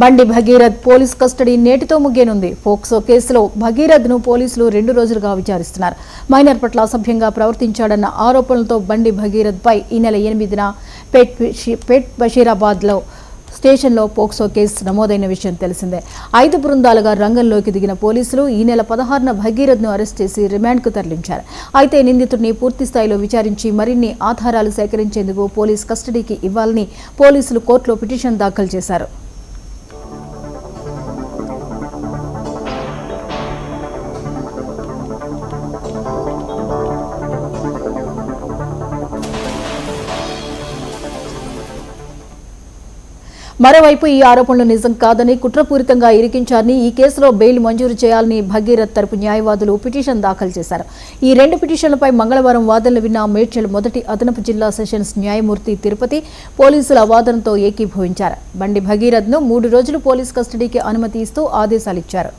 బండి Bhagirath police custody నేటితో ముగియనుంది. POCSO కేసులో భగీరథ్ను పోలీసులు 2 రోజులుగా విచారిస్తున్నారు. మైనర్ పట్ల అసభ్యంగా ప్రవర్తించాడన్న ఆరోపణలతో బండి భగీరథ్పై ఈ నెల 8న పేట్ బషీరాబాద్లో స్టేషన్లో పోక్సో కేసు నమోదైన విషయం తెలిసిందే. 5 బృందాలుగా రంగంలోకి దిగిన పోలీసులు ఈ నెల 16న భగీరథ్ను అరెస్ట్ చేసి రిమాండ్కు తరలించారు. అయితే నిందితుడిని పూర్తిస్థాయిలో విచారించి మరిన్ని ఆధారాలు సేకరించేందుకు పోలీస్ కస్టడీకి ఇవ్వాలని పోలీసులు కోర్టులో పిటిషన్ దాఖలు చేశారు. మరోవైపు ఈ ఆరోపణలు నిజం కాదని, కుట్రపూరితంగా ఇరికించారని, ఈ కేసులో బెయిల్ మంజూరు చేయాలని భగీరథ్ తరపు న్యాయవాదులు పిటిషన్ దాఖలు చేశారు. ఈ 2 పిటిషన్లపై మంగళవారం వాదనలు విన్న మేడ్చల్ మొదటి అదనపు జిల్లా సెషన్స్ న్యాయమూర్తి తిరుపతి పోలీసుల వాదనతో ఏకీభవించారు. బండి భగీరథ్ను 3 రోజులు పోలీస్ కస్టడీకి అనుమతి ఇస్తూ ఆదేశాలిచ్చారు.